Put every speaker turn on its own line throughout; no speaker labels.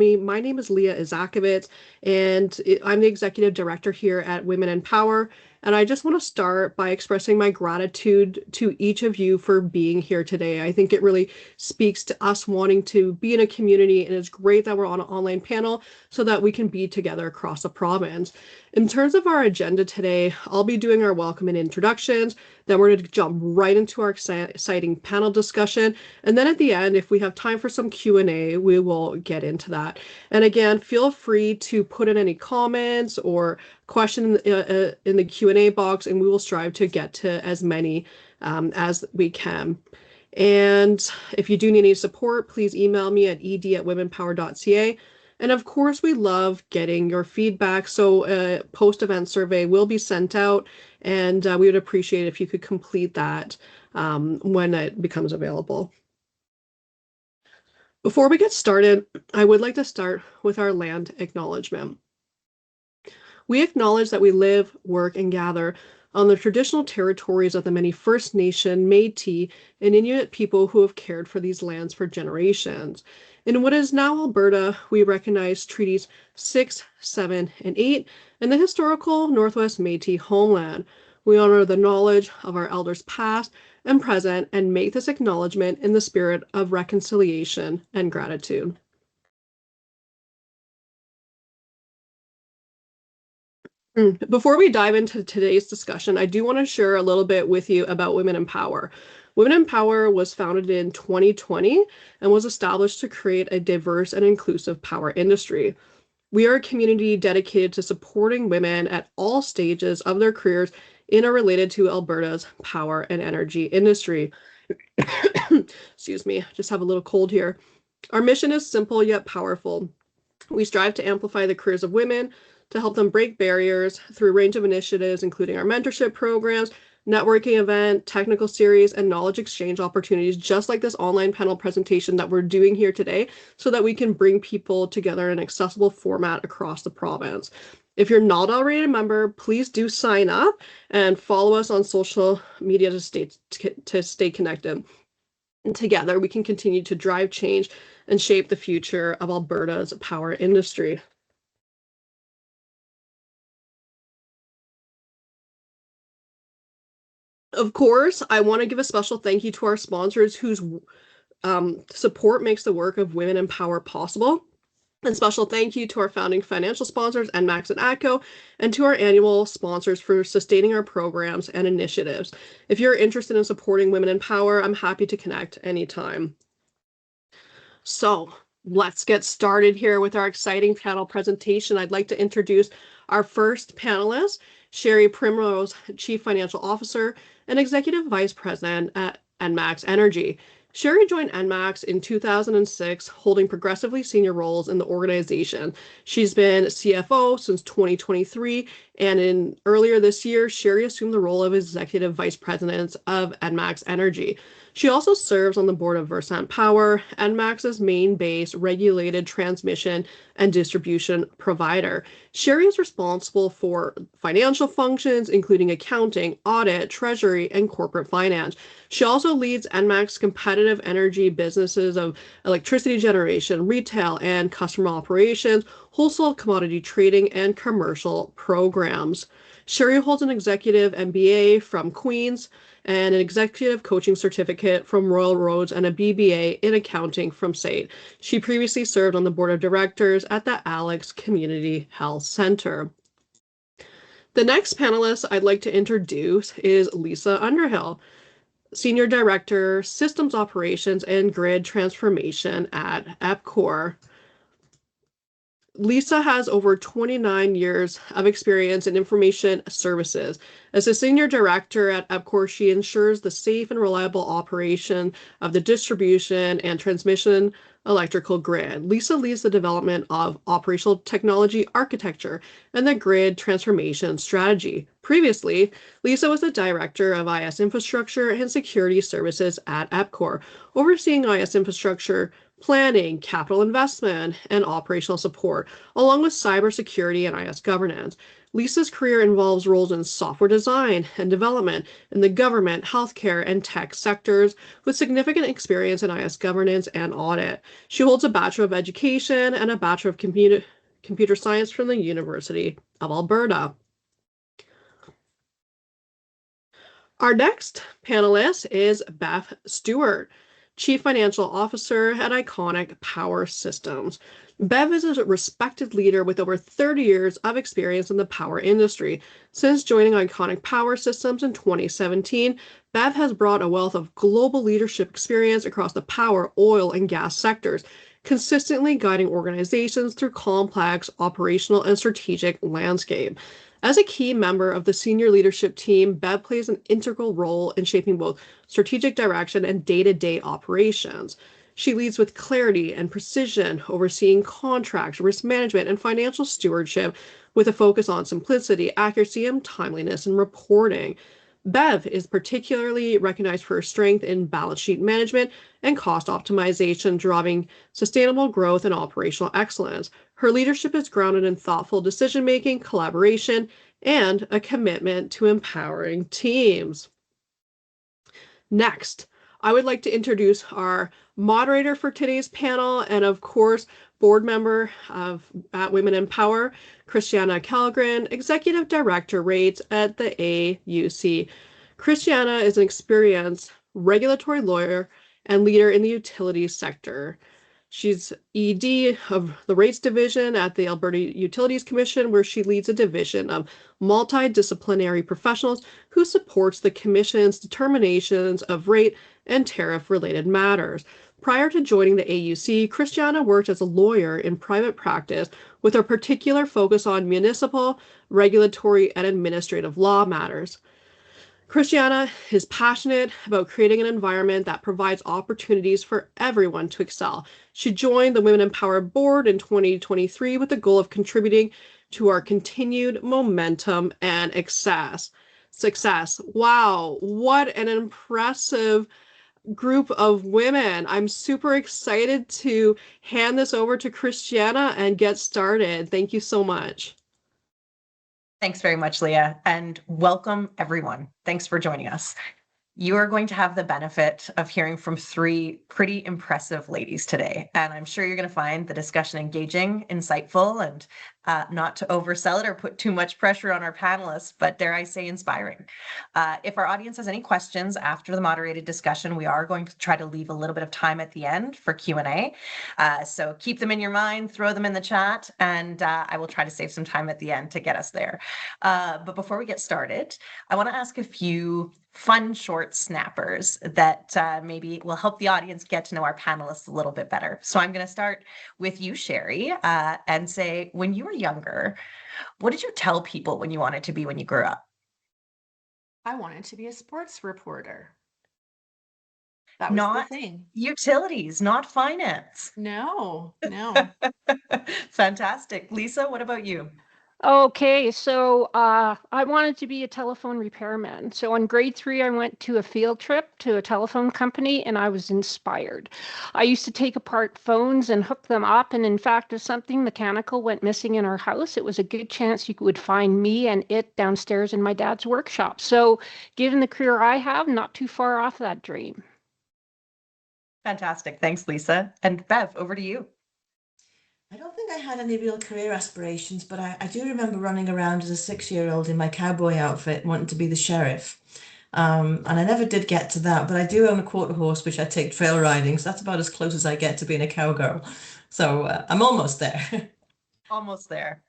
My name is Leah Izakovitz, and I'm the Executive Director here at Women+Power. And I just want to start by expressing my gratitude to each of you for being here today. I think it really speaks to us wanting to be in a community, and it's great that we're on an online panel so that we can be together across the province. In terms of our agenda today, I'll be doing our welcome and introductions, then we're going to jump right into our exciting panel discussion, and then at the end, if we have time for some Q&A, we will get into that. And again, feel free to put in any comments or question in the Q&A box, and we will strive to get to as many as we can. And if you do need any support, please email me at ed@womenpower.ca. And of course, we love getting your feedback. So a post-event survey will be sent out, and we would appreciate if you could complete that when it becomes available. Before we get started, I would like to start with our land acknowledgement. We acknowledge that we live, work, and gather on the traditional territories of the many First Nation, Métis, and Inuit people who have cared for these lands for generations. In what is now Alberta, we recognize Treaties 6, 7, and 8, and the historical Northwest Métis homeland. We honor the knowledge of our elders past and present and make this acknowledgement in the spirit of reconciliation and gratitude. Before we dive into today's discussion, I do want to share a little bit with you about Women+Power. Women+Power was founded in 2020 and was established to create a diverse and inclusive power industry. We are a community dedicated to supporting women at all stages of their careers in or related to Alberta's power and energy industry. Excuse me, just have a little cold here. Our mission is simple yet powerful. We strive to amplify the careers of women, to help them break barriers through a range of initiatives, including our mentorship programs, networking event, technical series, and knowledge exchange opportunities, just like this online panel presentation that we're doing here today, so that we can bring people together in an accessible format across the province. If you're not already a member, please do sign up and follow us on social media to stay connected. And together, we can continue to drive change and shape the future of Alberta's power industry. Of course, I want to give a special thank you to our sponsors whose support makes the work of Women+Power possible. And special thank you to our founding financial sponsors, ENMAX and EPCOR, and to our annual sponsors for sustaining our programs and initiatives. If you're interested in supporting Women+Power, I'm happy to connect anytime. So let's get started here with our exciting panel presentation. I'd like to introduce our first panelist, Sheri Primrose, Chief Financial Officer and Executive Vice President at ENMAX Energy. Sheri joined ENMAX in 2006, holding progressively senior roles in the organization. She's been CFO since 2023, and earlier this year, Sheri assumed the role of Executive Vice President of ENMAX Energy. She also serves on the board of Versant Power, ENMAX's main-based regulated transmission and distribution provider. Sheri is responsible for financial functions, including accounting, audit, treasury, and corporate finance. She also leads ENMAX's competitive energy businesses of electricity generation, retail and customer operations, wholesale commodity trading, and commercial programs. Sheri holds an executive MBA from Queen's and an executive coaching certificate from Royal Roads and a BBA in accounting from SAIT. She previously served on the board of directors at the Alex Community Health Center. The next panelist I'd like to introduce is Lisa Underhill, Senior Director, Systems Operations and Grid Transformation at EPCOR. Lisa has over 29 years of experience in information services. As a senior director at EPCOR, she ensures the safe and reliable operation of the distribution and transmission electrical grid. Lisa leads the development of operational technology architecture and the grid transformation strategy. Previously, Lisa was the director of IS infrastructure and security services at EPCOR, overseeing IS infrastructure planning, capital investment, and operational support, along with cybersecurity and IS governance. Lisa's career involves roles in software design and development in the government, healthcare, and tech sectors, with significant experience in IS governance and audit. She holds a Bachelor of Education and a Bachelor of Computer Science from the University of Alberta. Our next panelist is Beth Stewart, Chief Financial Officer at Iconic Power Systems. Bev is a respected leader with over 30 years of experience in the power industry. Since joining Iconic Power Systems in 2017, Bev has brought a wealth of global leadership experience across the power, oil, and gas sectors, consistently guiding organizations through complex operational and strategic landscape. As a key member of the senior leadership team, Bev plays an integral role in shaping both strategic direction and day-to-day operations. She leads with clarity and precision, overseeing contracts, risk management, and financial stewardship with a focus on simplicity, accuracy, and timeliness in reporting. Bev is particularly recognized for her strength in balance sheet management and cost optimization, driving sustainable growth and operational excellence. Her leadership is grounded in thoughtful decision-making, collaboration, and a commitment to empowering teams. Next, I would like to introduce our moderator for today's panel and, of course, board member at Women+Power, Kristjana Kellgren, Executive Director Rates at the AUC. Kristjana is an experienced regulatory lawyer and leader in the utilities sector. She's ED of the Rates Division at the Alberta Utilities Commission, where she leads a division of multidisciplinary professionals who supports the Commission's determinations of rate and tariff-related matters. Prior to joining the AUC, Kristjana worked as a lawyer in private practice with a particular focus on municipal, regulatory, and administrative law matters. Kristjana is passionate about creating an environment that provides opportunities for everyone to excel. She joined the Women+Power board in 2023 with the goal of contributing to our continued momentum and success. Wow, what an impressive group of women. I'm super excited to hand this over to Kristjana and get started. Thank you so much.
Thanks very much, Leah, and welcome everyone. Thanks for joining us. You are going to have the benefit of hearing from three pretty impressive ladies today, and I'm sure you're going to find the discussion engaging, insightful, and not to oversell it or put too much pressure on our panelists, but dare I say inspiring. If our audience has any questions after the moderated discussion, we are going to try to leave a little bit of time at the end for Q&A. So keep them in your mind, throw them in the chat, and I will try to save some time at the end to get us there. But before we get started, I want to ask a few fun short snappers that maybe will help the audience get to know our panelists a little bit better. So I'm going to start with you, Sheri, and say, when you were younger, what did you tell people when you wanted to be when you grew up?
I wanted to be a sports reporter. That was
Not
the thing.
Utilities, not finance.
No.
Fantastic. Lisa, what about you?
Okay, so I wanted to be a telephone repairman. So in grade 3, I went to a field trip to a telephone company and I was inspired. I used to take apart phones and hook them up. And in fact, if something mechanical went missing in our house, it was a good chance you would find me and it downstairs in my dad's workshop. So given the career I have, not too far off that dream.
Fantastic. Thanks, Lisa. And Bev, over to you.
I don't think I had any real career aspirations, but I do remember running around as a 6-year-old in my cowboy outfit, wanting to be the sheriff. And I never did get to that, but I do own a quarter horse, which I take trail riding. So that's about as close as I get to being a cowgirl. So I'm almost there.
Almost there.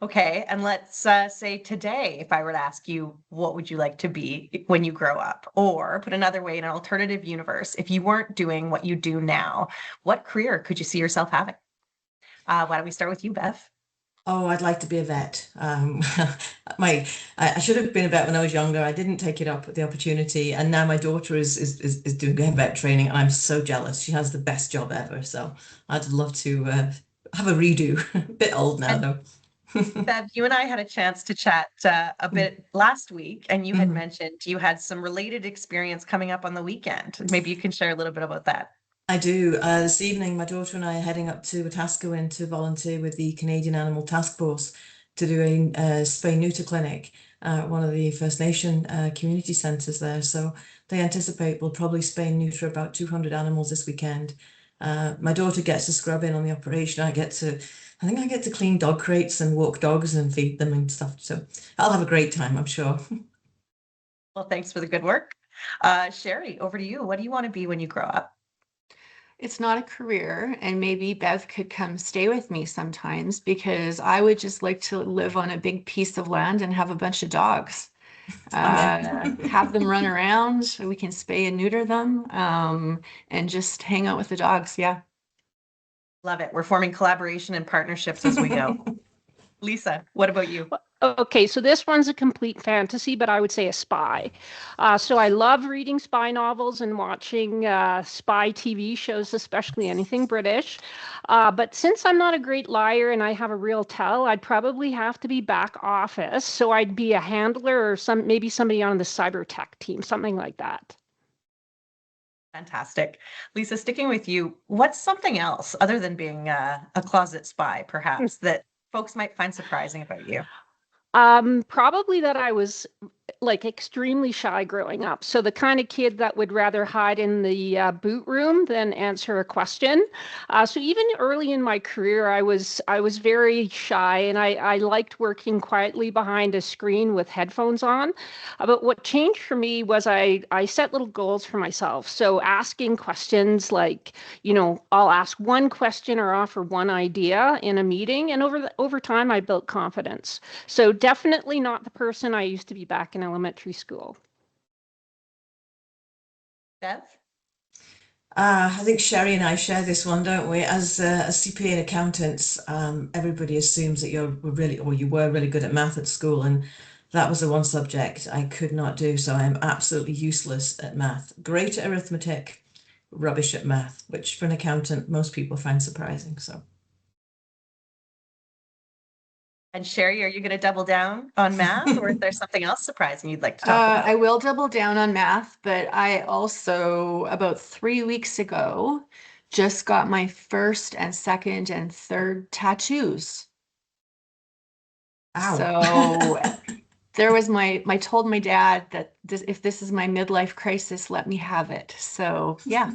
Okay. And let's say today, if I were to ask you, what would you like to be when you grow up? Or put another way, in an alternative universe, if you weren't doing what you do now, what career could you see yourself having? Why don't we start with you, Bev?
Oh, I'd like to be a vet. I should have been a vet when I was younger. I didn't take it up, the opportunity, and now my daughter is doing vet training, and I'm so jealous. She has the best job ever. So I'd love to have a redo. A bit old now, though.
Bev, you and I had a chance to chat a bit last week, and you had mentioned you had some related experience coming up on the weekend. Maybe you can share a little bit about that.
I do. This evening, my daughter and I are heading up to Wetaskiwin to volunteer with the Canadian Animal Task Force to do a spay-neuter clinic at one of the First Nation community centres there. So they anticipate we'll probably spay and neuter about 200 animals this weekend. My daughter gets to scrub in on the operation. I think I get to clean dog crates and walk dogs and feed them and stuff. So I'll have a great time, I'm sure.
Well, thanks for the good work. Sheri, over to you. What do you want to be when you grow up?
It's not a career, and maybe Bev could come stay with me sometimes because I would just like to live on a big piece of land and have a bunch of dogs. Have them run around. We can spay and neuter them, and just hang out with the dogs. Yeah.
Love it. We're forming collaboration and partnerships as we go. Lisa, what about you?
Okay, so this one's a complete fantasy, but I would say a spy. So I love reading spy novels and watching spy TV shows, especially anything British. But since I'm not a great liar and I have a real tell, I'd probably have to be back office. So I'd be a handler or maybe somebody on the cyber tech team, something like that.
Fantastic. Lisa, sticking with you, what's something else other than being a closet spy, perhaps, that folks might find surprising about you?
Probably that I was like extremely shy growing up. So the kind of kid that would rather hide in the boot room than answer a question. So even early in my career, I was very shy, and I liked working quietly behind a screen with headphones on. But what changed for me was I set little goals for myself. So asking questions like, I'll ask one question or offer one idea in a meeting, and over time I built confidence. So definitely not the person I used to be back in elementary school.
Bev?
I think Sheri and I share this one, don't we? As CPA and accountants, everybody assumes that you were really good at math at school, and that was the one subject I could not do. So I'm absolutely useless at math. Great at arithmetic, rubbish at math, which for an accountant, most people find surprising. So.
And Sheri, are you going to double down on math, or is there something else surprising you'd like to talk about?
I will double down on math, but I also, about 3 weeks ago, just got my first and second and third tattoos.
Ow.
So there was I told my dad that if this is my midlife crisis, let me have it. So yeah.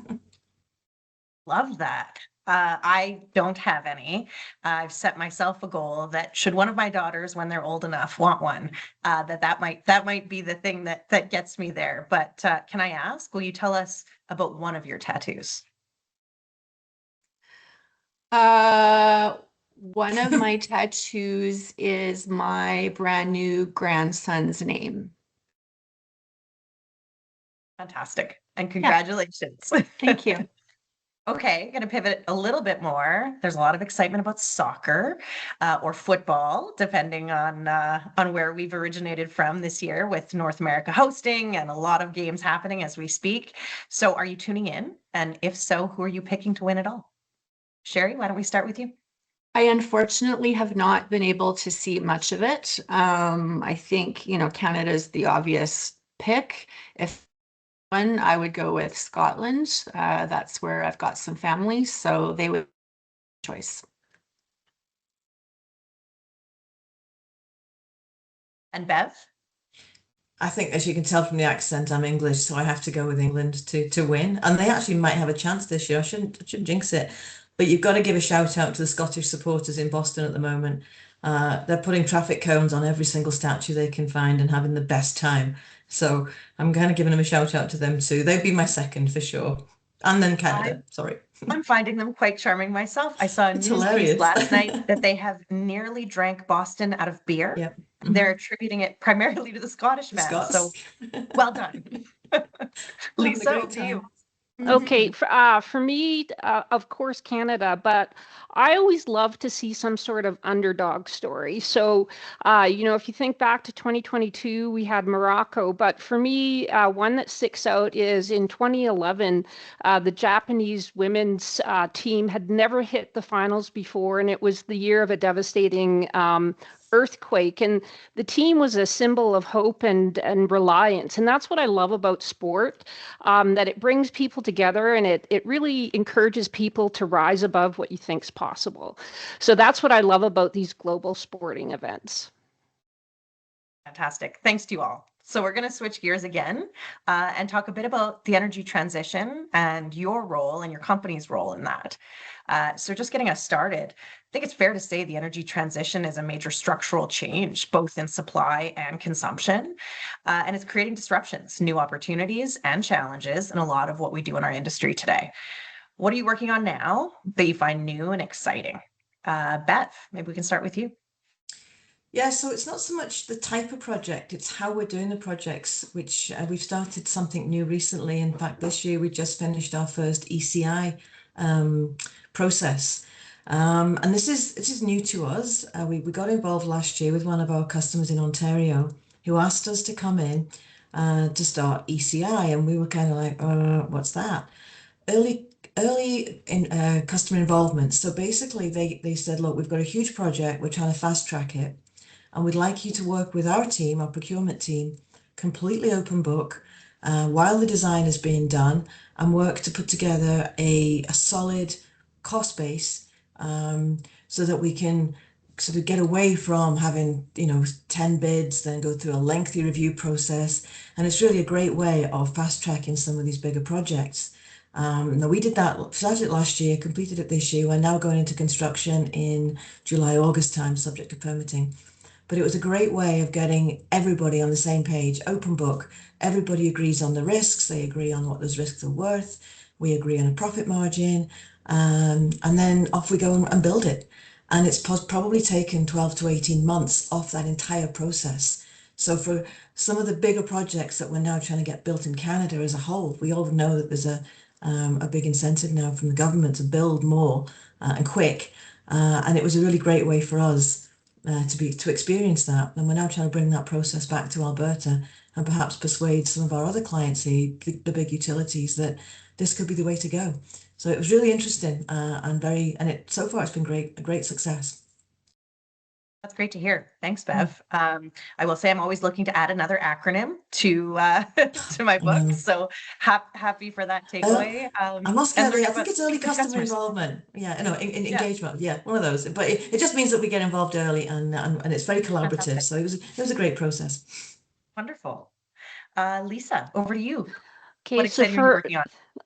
Love that. I don't have any. I've set myself a goal that should one of my daughters, when they're old enough, want one, that might be the thing that gets me there. But can I ask, will you tell us about one of your tattoos?
One of my tattoos is my brand new grandson's name.
Fantastic. And congratulations.
Yeah. Thank you.
Okay, going to pivot a little bit more. There's a lot of excitement about soccer or football, depending on where we've originated from this year, with North America hosting and a lot of games happening as we speak. So are you tuning in? And if so, who are you picking to win it all? Sheri, why don't we start with you?
I unfortunately have not been able to see much of it. I think, Canada is the obvious pick. If one, I would go with Scotland. That's where I've got some family, so they would choice.
And Bev?
I think, as you can tell from the accent, I'm English, so I have to go with England to win. And they actually might have a chance this year. I shouldn't jinx it. But you've got to give a shout out to the Scottish supporters in Boston at the moment. They're putting traffic cones on every single statue they can find and having the best time. So I'm kind of giving them a shout out to them too. They'd be my second for sure. And then Canada, sorry.
I'm finding them quite charming myself. I saw a
It's
news
hilarious.
piece last night that they have nearly drank Boston out of beer.
Yep.
They're attributing it primarily to the Scottish man.
Scots.
So well done. Lisa,
great
over to you.
Okay, for me, of course, Canada, but I always love to see some sort of underdog story. So, if you think back to 2022, we had Morocco, but for me, one that sticks out is in 2011, the Japanese women's team had never hit the finals before, and it was the year of a devastating earthquake, and the team was a symbol of hope and reliance. And that's what I love about sport, that it brings people together, and it really encourages people to rise above what you think's possible. So that's what I love about these global sporting events.
Fantastic. Thanks to you all. So we're going to switch gears again and talk a bit about the energy transition and your role and your company's role in that. So just getting us started, I think it's fair to say the energy transition is a major structural change, both in supply and consumption, and it's creating disruptions, new opportunities and challenges in a lot of what we do in our industry today. What are you working on now that you find new and exciting? Bev, maybe we can start with you.
Yeah, so it's not so much the type of project, it's how we're doing the projects, which we've started something new recently. In fact, this year we just finished our first ECI process. And this is new to us. We got involved last year with one of our customers in Ontario who asked us to come in to start ECI. And we were kind of like, what's that? Early customer involvement. So basically they said, look, we've got a huge project, we're trying to fast track it. And we'd like you to work with our team, our procurement team, completely open book, while the design is being done, and work to put together a solid cost base, so that we can sort of get away from having 10 bids, then go through a lengthy review process. And it's really a great way of fast tracking some of these bigger projects. Now we did that, started it last year, completed it this year. We're now going into construction in July, August time, subject to permitting. But it was a great way of getting everybody on the same page, open book. Everybody agrees on the risks. They agree on what those risks are worth. We agree on a profit margin. And then off we go and build it. And it's probably taken 12 to 18 months off that entire process. So for some of the bigger projects that we're now trying to get built in Canada as a whole, we all know that there's a big incentive now from the government to build more and quick. And it was a really great way for us to experience that. And we're now trying to bring that process back to Alberta and perhaps persuade some of our other clients here, the big utilities, that this could be the way to go. So it was really interesting so far it's been a great success.
That's great to hear. Thanks, Bev. I will say I'm always looking to add another acronym to to my book. So happy for that takeaway.
I must get I think it's early customer involvement. Yeah, no, engagement. Yeah, one of those. But it just means that we get involved early, and it's very collaborative. Fantastic. So it was a great process.
Wonderful. Lisa, over to you.
Okay,
what exciting are you working on?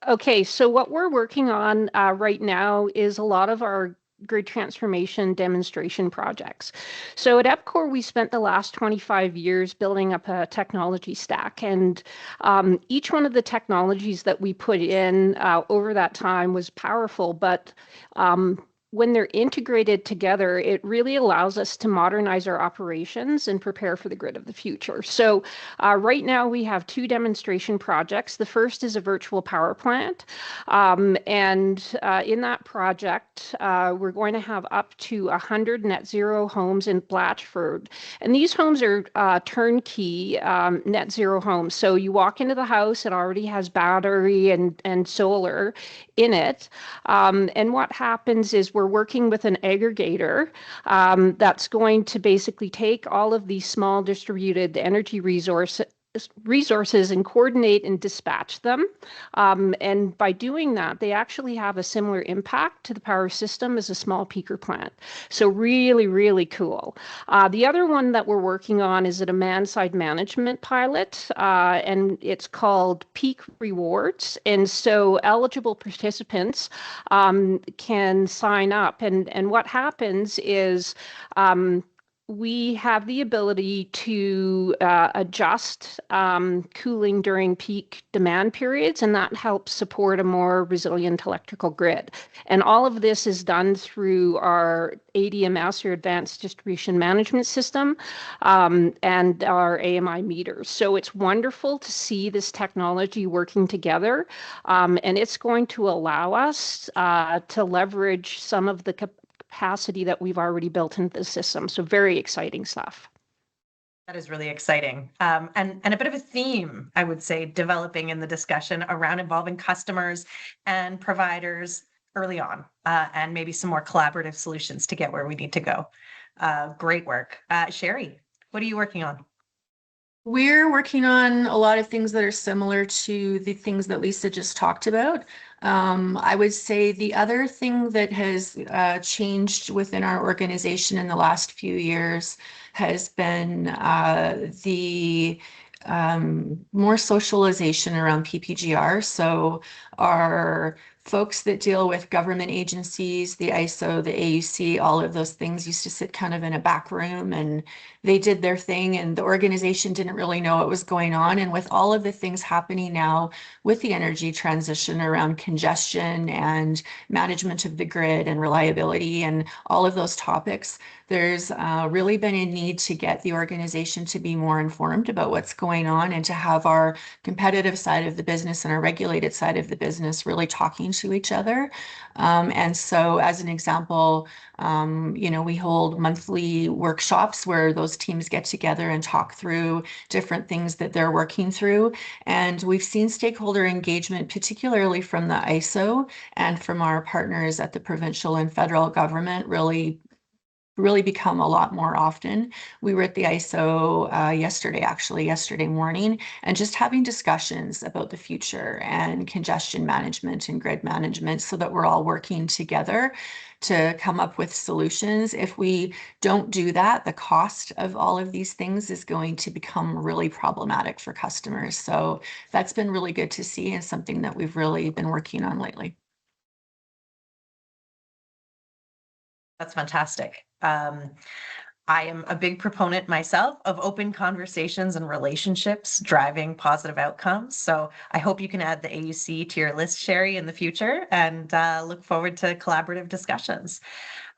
Okay, so what we're working on right now is a lot of our grid transformation demonstration projects. So at EPCOR, we spent the last 25 years building up a technology stack, and each one of the technologies that we put in over that time was powerful, but when they're integrated together, it really allows us to modernize our operations and prepare for the grid of the future. So right now we have 2 demonstration projects. The first is a virtual power plant. And in that project, we're going to have up to 100 net zero homes in Blatchford. And these homes are turnkey net zero homes. So you walk into the house, it already has battery and solar in it. And what happens is we're working with an aggregator that's going to basically take all of these small distributed energy resources and coordinate and dispatch them. And by doing that, they actually have a similar impact to the power system as a small peaker plant. So really, really cool. The other one that we're working on is a demand-side management pilot, and it's called Peak Rewards. And so eligible participants can sign up. And what happens is we have the ability to adjust cooling during peak demand periods, and that helps support a more resilient electrical grid. And all of this is done through our ADMS, or Advanced Distribution Management System, and our AMI meters. So it's wonderful to see this technology working together, and it's going to allow us to leverage some of the capacity that we've already built into the system. So very exciting stuff.
That is really exciting. And a bit of a theme, I would say, developing in the discussion around involving customers and providers early on, and maybe some more collaborative solutions to get where we need to go. Great work. Sheri, what are you working on?
We're working on a lot of things that are similar to the things that Lisa just talked about. I would say the other thing that has changed within our organization in the last few years has been the more socialization around PPGR. So our folks that deal with government agencies, the ISO, the AUC, all of those things used to sit kind of in a back room and they did their thing and the organization didn't really know what was going on. And with all of the things happening now with the energy transition around congestion and management of the grid and reliability and all of those topics, there's really been a need to get the organization to be more informed about what's going on and to have our competitive side of the business and our regulated side of the business really talking to each other. And so as an example, we hold monthly workshops where those teams get together and talk through different things that they're working through. And we've seen stakeholder engagement, particularly from the ISO and from our partners at the provincial and federal government, really become a lot more often. We were at the ISO yesterday morning, and just having discussions about the future and congestion management and grid management so that we're all working together to come up with solutions. If we don't do that, the cost of all of these things is going to become really problematic for customers. So that's been really good to see and something that we've really been working on lately.
That's fantastic. I am a big proponent myself of open conversations and relationships driving positive outcomes. So I hope you can add the AUC to your list, Sheri, in the future, and look forward to collaborative discussions.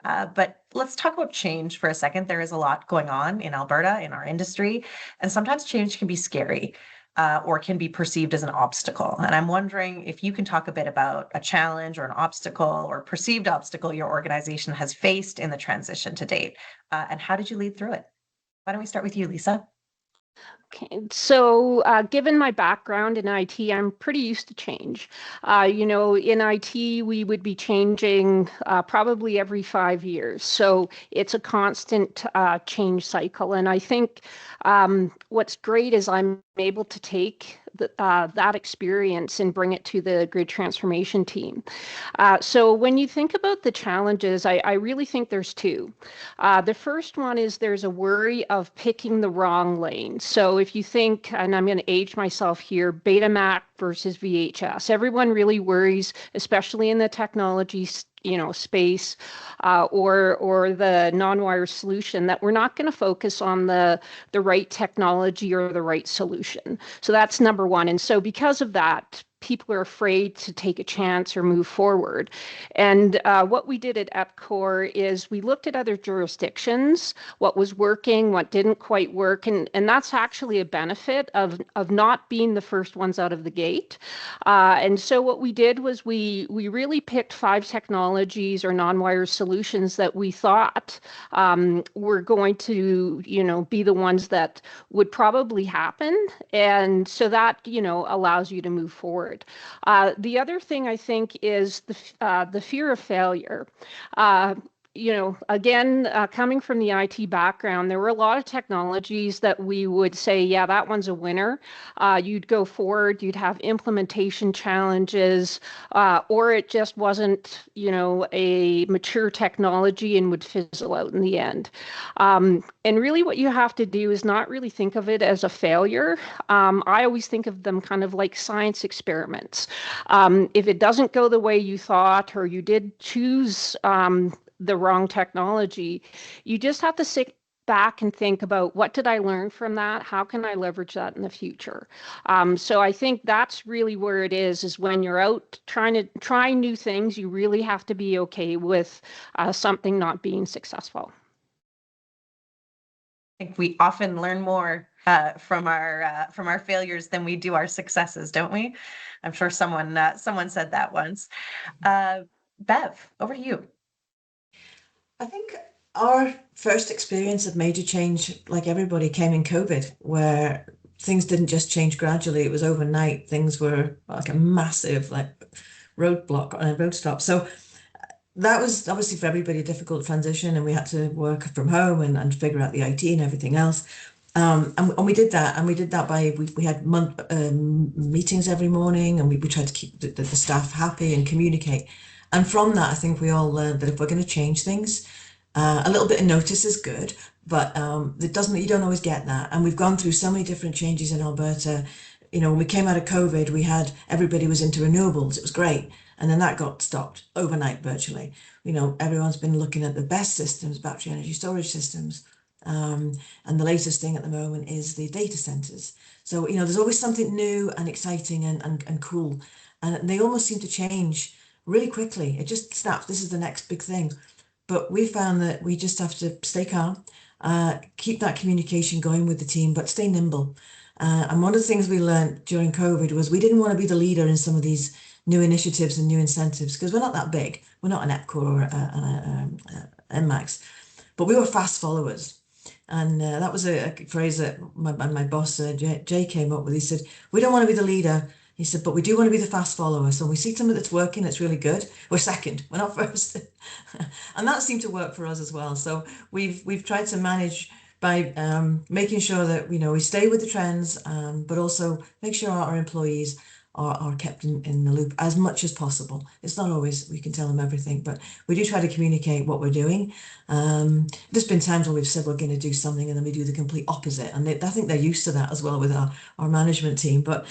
But let's talk about change for a second. There is a lot going on in Alberta, in our industry, and sometimes change can be scary. Or can be perceived as an obstacle. And I'm wondering if you can talk a bit about a challenge or an obstacle or perceived obstacle your organization has faced in the transition to date, and how did you lead through it? Why don't we start with you, Lisa?
Okay, so given my background in IT, I'm pretty used to change. In IT, we would be changing probably every 5 years. So it's a constant change cycle. And I think what's great is I'm able to take that experience and bring it to the grid transformation team. So when you think about the challenges, I really think there's two. The first one is there's a worry of picking the wrong lane. So if you think, and I'm going to age myself here, Betamax versus VHS, everyone really worries, especially in the technology space or the non-wire solution, that we're not going to focus on the right technology or the right solution. So that's number one. And so because of that, people are afraid to take a chance or move forward. And what we did at EPCOR is we looked at other jurisdictions, what was working, what didn't quite work. And that's actually a benefit of not being the first ones out of the gate. And so what we did was we really picked 5 technologies or non-wire solutions that we thought were going to, be the ones that would probably happen. And so that, allows you to move forward. The other thing I think is the fear of failure. Again, coming from the IT background, there were a lot of technologies that we would say, yeah, that one's a winner. You'd go forward, you'd have implementation challenges, or it just wasn't, a mature technology and would fizzle out in the end. And really what you have to do is not really think of it as a failure. I always think of them kind of like science experiments. If it doesn't go the way you thought, or you did choose the wrong technology, you just have to sit back and think about, what did I learn from that? How can I leverage that in the future? So I think that's really where it is when you're out trying to try new things, you really have to be okay with something not being successful.
I think we often learn more from our failures than we do our successes, don't we? I'm sure someone said that once. Bev, over to you.
I think our first experience of major change, like everybody, came in COVID, where things didn't just change gradually. It was overnight. Things were like a massive roadblock on a road stop. So that was obviously for everybody a difficult transition, and we had to work from home and figure out the IT and everything else. And we did that, by we had meetings every morning, and we tried to keep the staff happy and communicate. And from that, I think we all learned that if we're going to change things, a little bit of notice is good, but you don't always get that. And we've gone through so many different changes in Alberta. You know, when we came out of COVID, everybody was into renewables. It was great. And then that got stopped overnight virtually. You know, everyone's been looking at the best systems, battery energy storage systems. And the latest thing at the moment is the data centers. So, you know, there's always something new and exciting and cool. And they almost seem to change really quickly. It just snaps. This is the next big thing. But we found that we just have to stay calm, keep that communication going with the team, but stay nimble. And one of the things we learned during COVID was we didn't want to be the leader in some of these new initiatives and new incentives, because we're not that big. We're not an EPCOR or an ENMAX, but we were fast followers. And that was a phrase that my boss, Jay, came up with. He said, we don't want to be the leader. He said, but we do want to be the fast follower. So we see something that's working, that's really good, we're second, we're not first. And that seemed to work for us as well. So we've tried to manage by making sure that, you know, we stay with the trends, but also make sure our employees are kept in the loop as much as possible. It's not always we can tell them everything, but we do try to communicate what we're doing. There's been times when we've said we're going to do something and then we do the complete opposite, and I think they're used to that as well with our management team. But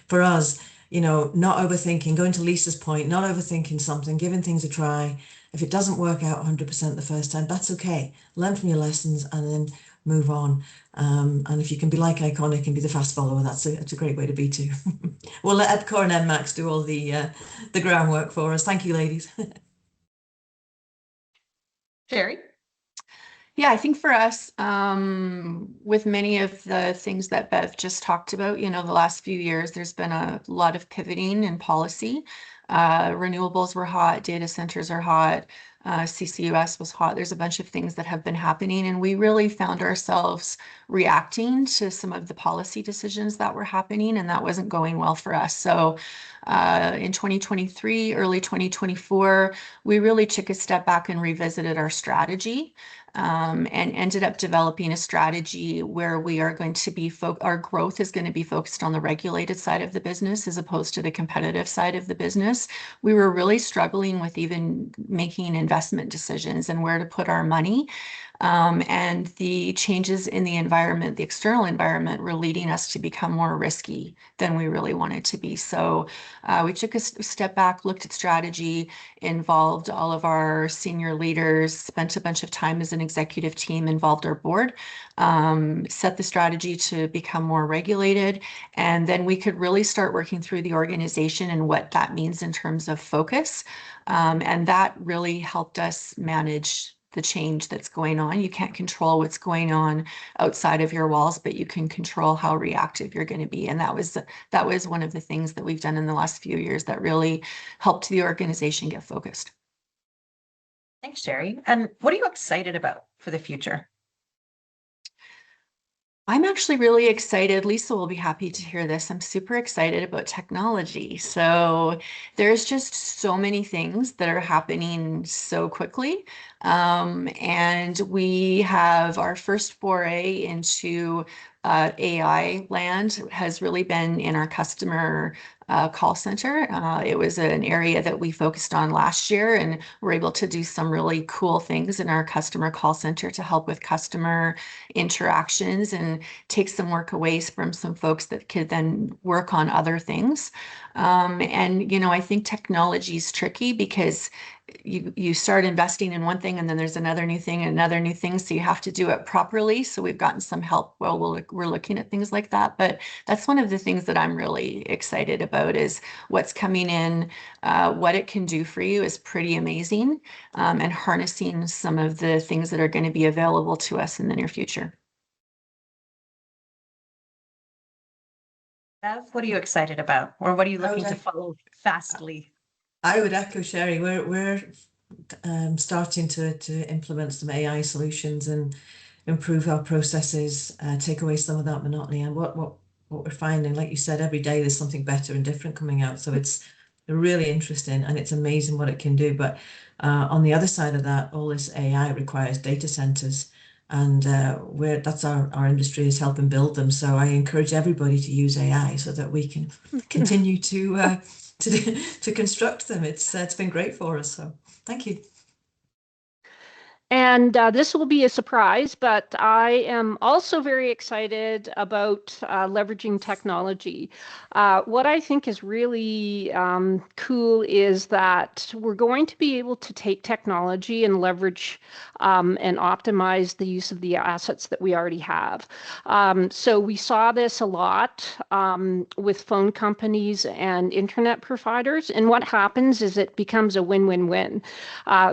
for us, you know, not overthinking, going to Lisa's point, not overthinking something, giving things a try. If it doesn't work out 100% the first time, that's okay. Learn from your lessons and then move on. And if you can be like Iconic and be the fast follower, that's a great way to be too. We'll let EPCOR and ENMAX do all the groundwork for us. Thank you, ladies.
Sheri?
Yeah, I think for us, with many of the things that Bev just talked about, you know, the last few years, there's been a lot of pivoting in policy. Renewables were hot, data centers are hot, CCUS was hot. There's a bunch of things that have been happening, and we really found ourselves reacting to some of the policy decisions that were happening, and that wasn't going well for us. So in 2023, early 2024, we really took a step back and revisited our strategy. And ended up developing a strategy where we are going to be our growth is going to be focused on the regulated side of the business as opposed to the competitive side of the business. We were really struggling with even making investment decisions and where to put our money. And the changes in the environment, the external environment, were leading us to become more risky than we really wanted to be. So we took a step back, looked at strategy, involved all of our senior leaders, spent a bunch of time as an executive team, involved our board, set the strategy to become more regulated. And then we could really start working through the organization and what that means in terms of focus. And that really helped us manage the change that's going on. You can't control what's going on outside of your walls, but you can control how reactive you're going to be. And that was one of the things that we've done in the last few years that really helped the organization get focused.
Thanks, Sheri. And what are you excited about for the future?
I'm actually really excited. Lisa will be happy to hear this. I'm super excited about technology. So there's just so many things that are happening so quickly. And we have our first foray into AI land has really been in our customer call center. It was an area that we focused on last year, and we're able to do some really cool things in our customer call center to help with customer interactions and take some work away from some folks that could then work on other things. And, you know, I think technology is tricky because you start investing in one thing and then there's another new thing and another new thing. So you have to do it properly. So we've gotten some help while we're looking at things like that. But that's one of the things that I'm really excited about is what's coming in, what it can do for you is pretty amazing, and harnessing some of the things that are going to be available to us in the near future.
Bev, what are you excited about? Or what are you looking to follow fastly?
I would echo Sheri. We're starting to implement some AI solutions and improve our processes, take away some of that monotony. And what we're finding, like you said, every day there's something better and different coming out. So it's really interesting, and it's amazing what it can do. But on the other side of that, all this AI requires data centers, and that's our industry is helping build them. So I encourage everybody to use AI so that we can continue to construct them. It's been great for us. So thank you.
And this will be a surprise, but I am also very excited about leveraging technology. What I think is really cool is that we're going to be able to take technology and leverage and optimize the use of the assets that we already have. So we saw this a lot with phone companies and internet providers. And what happens is it becomes a win-win-win.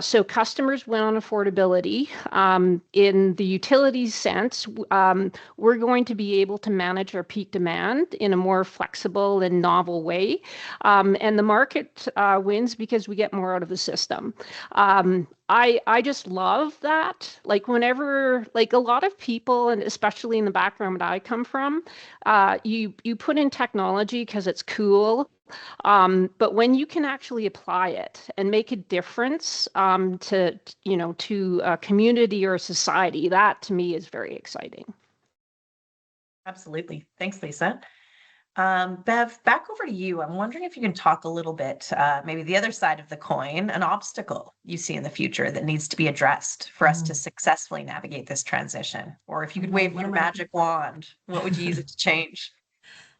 So customers win on affordability. In the utilities sense, we're going to be able to manage our peak demand in a more flexible and novel way. And the market wins because we get more out of the system. I just love that. Like whenever, like a lot of people, and especially in the background that I come from, you put in technology because it's cool. But when you can actually apply it and make a difference to a community or a society, that to me is very exciting.
Absolutely. Thanks, Lisa. Bev, back over to you. I'm wondering if you can talk a little bit, maybe the other side of the coin, an obstacle you see in the future that needs to be addressed for us to successfully navigate this transition. Or if you could wave your magic wand, what would you use it to change?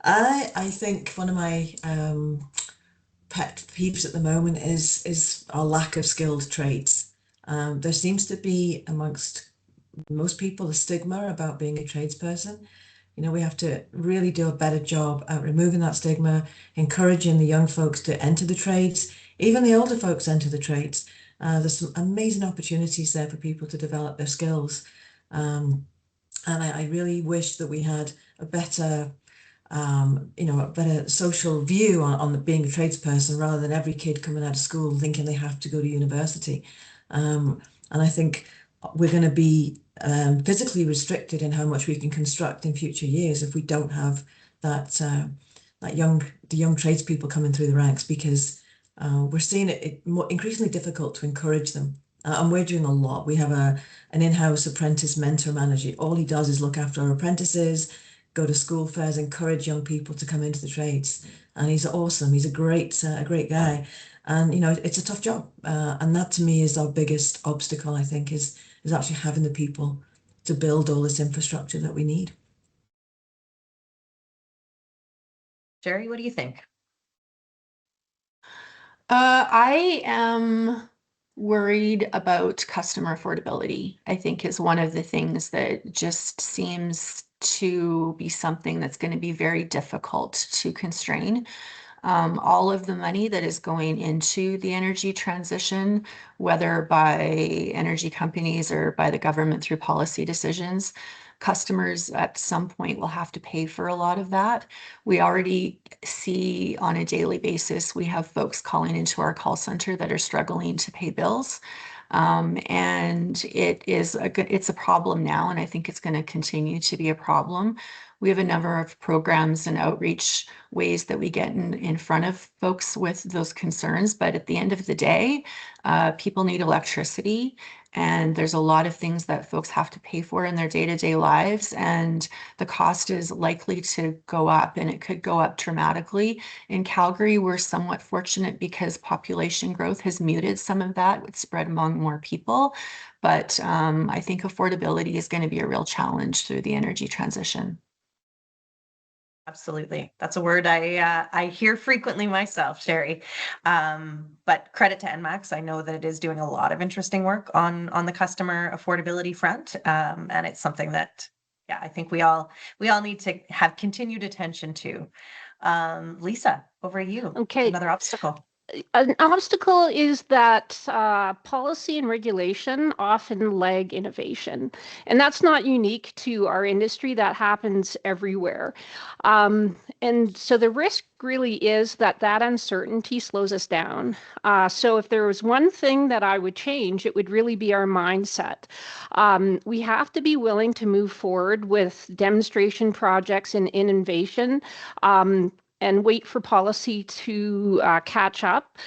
I think one of my pet peeves at the moment is our lack of skilled trades. There seems to be amongst most people a stigma about being a tradesperson. You know, we have to really do a better job at removing that stigma, encouraging the young folks to enter the trades, even the older folks enter the trades. There's some amazing opportunities there for people to develop their skills. And I really wish that we had a better a better social view on being a tradesperson rather than every kid coming out of school thinking they have to go to university. And I think we're going to be physically restricted in how much we can construct in future years if we don't have the young tradespeople coming through the ranks, because we're seeing it more increasingly difficult to encourage them. And we're doing a lot. We have an in-house apprentice mentor manager. All he does is look after our apprentices, go to school fairs, encourage young people to come into the trades. And he's awesome. He's a great guy. And, you know, it's a tough job. And that to me is our biggest obstacle, I think, is actually having the people to build all this infrastructure that we need.
Sheri, what do you think?
I am worried about customer affordability, I think is one of the things that just seems to be something that's going to be very difficult to constrain. All of the money that is going into the energy transition, whether by energy companies or by the government through policy decisions, customers at some point will have to pay for a lot of that. We already see on a daily basis, we have folks calling into our call center that are struggling to pay bills. And it's a problem now, and I think it's going to continue to be a problem. We have a number of programs and outreach ways that we get in front of folks with those concerns. But at the end of the day, people need electricity, and there's a lot of things that folks have to pay for in their day-to-day lives. And the cost is likely to go up, and it could go up dramatically. In Calgary, we're somewhat fortunate because population growth has muted some of that. It's spread among more people. But I think affordability is going to be a real challenge through the energy transition.
Absolutely. That's a word I hear frequently myself, Sheri. But credit to ENMAX. I know that it is doing a lot of interesting work on the customer affordability front. And it's something that, yeah, I think we all need to have continued attention to. Lisa, over to you.
Okay.
Another obstacle.
An obstacle is that policy and regulation often lag innovation. And that's not unique to our industry. That happens everywhere. And so the risk really is that uncertainty slows us down. So if there was one thing that I would change, it would really be our mindset. We have to be willing to move forward with demonstration projects and innovation. and wait for policy to catch up.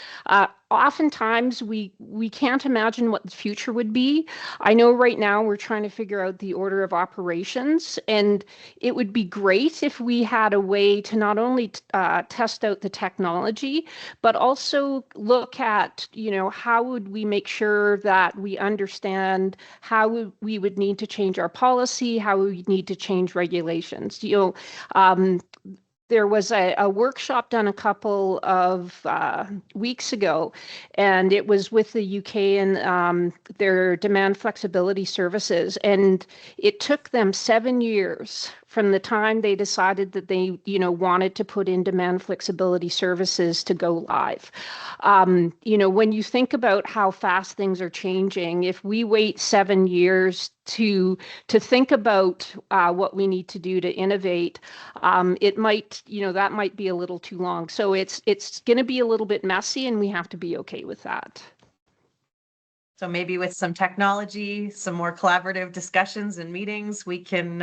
Oftentimes, we can't imagine what the future would be. I know right now we're trying to figure out the order of operations, and it would be great if we had a way to not only test out the technology, but also look at, how would we make sure that we understand how we would need to change our policy, how we would need to change regulations. There was a workshop done a couple of weeks ago, and it was with the UK and their demand flexibility services. And it took them 7 years from the time they decided that they, wanted to put in demand flexibility services to go live. When you think about how fast things are changing, if we wait 7 years to think about what we need to do to innovate, it might, that might be a little too long. So it's going to be a little bit messy, and we have to be okay with that.
So maybe with some technology, some more collaborative discussions and meetings, we can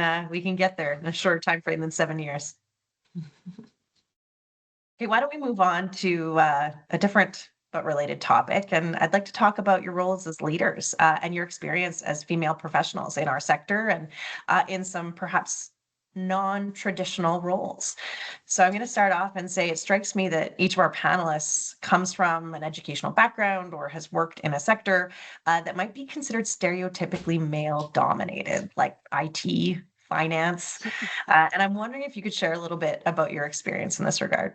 get there in a shorter time frame than 7 years. Okay, why don't we move on to a different but related topic? And I'd like to talk about your roles as leaders and your experience as female professionals in our sector and in some perhaps non-traditional roles. So I'm going to start off and say it strikes me that each of our panelists comes from an educational background or has worked in a sector that might be considered stereotypically male-dominated, like IT, finance. And I'm wondering if you could share a little bit about your experience in this regard.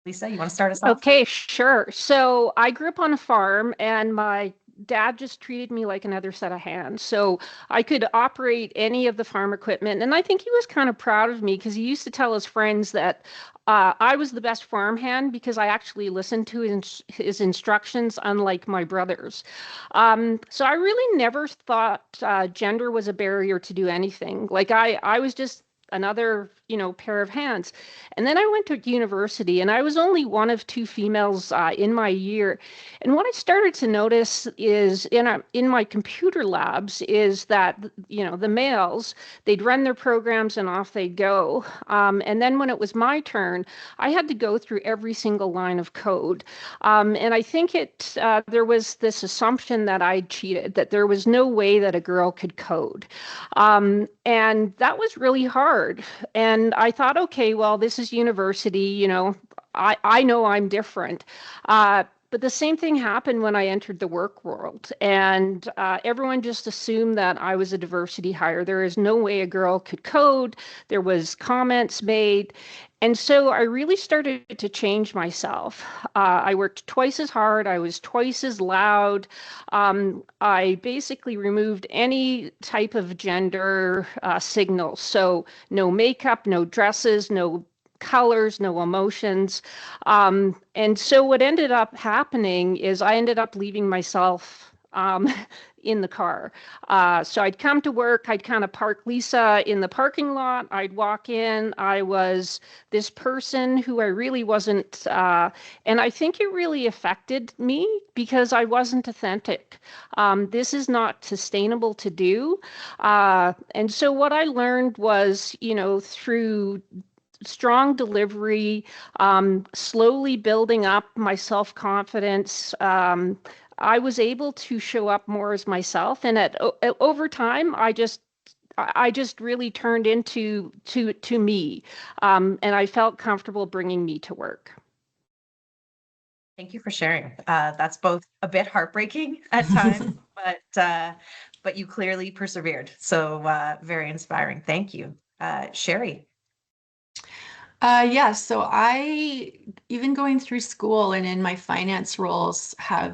Lisa, you want to start us off?
Okay, sure. So I grew up on a farm, and my dad just treated me like another set of hands. So I could operate any of the farm equipment. And I think he was kind of proud of me, because he used to tell his friends that I was the best farm hand because I actually listened to his instructions, unlike my brothers. So I really never thought gender was a barrier to do anything. Like I was just another, pair of hands. And then I went to university, and I was only one of 2 females in my year. And what I started to notice is in my computer labs is that, the males, they'd run their programs and off they'd go. And then when it was my turn, I had to go through every single line of code. And I think there was this assumption that I cheated, that there was no way that a girl could code. And that was really hard. And I thought, okay, well, this is university, I know I'm different. But the same thing happened when I entered the work world, and everyone just assumed that I was a diversity hire. There is no way a girl could code. There was comments made. And so I really started to change myself. I worked twice as hard. I was twice as loud. I basically removed any type of gender signal. So no makeup, no dresses, no colors, no emotions. And so what ended up happening is I ended up leaving myself in the car. So I'd come to work, I'd kind of park Lisa in the parking lot, I'd walk in, I was this person who I really wasn't, and I think it really affected me because I wasn't authentic. This is not sustainable to do. And so what I learned was, through strong delivery, slowly building up my self-confidence, I was able to show up more as myself. And over time, I just really turned into me, and I felt comfortable bringing me to work.
Thank you for sharing. That's both a bit heartbreaking at times, but you clearly persevered. So very inspiring. Thank you. Sheri.
Yes. So I, even going through school and in my finance roles,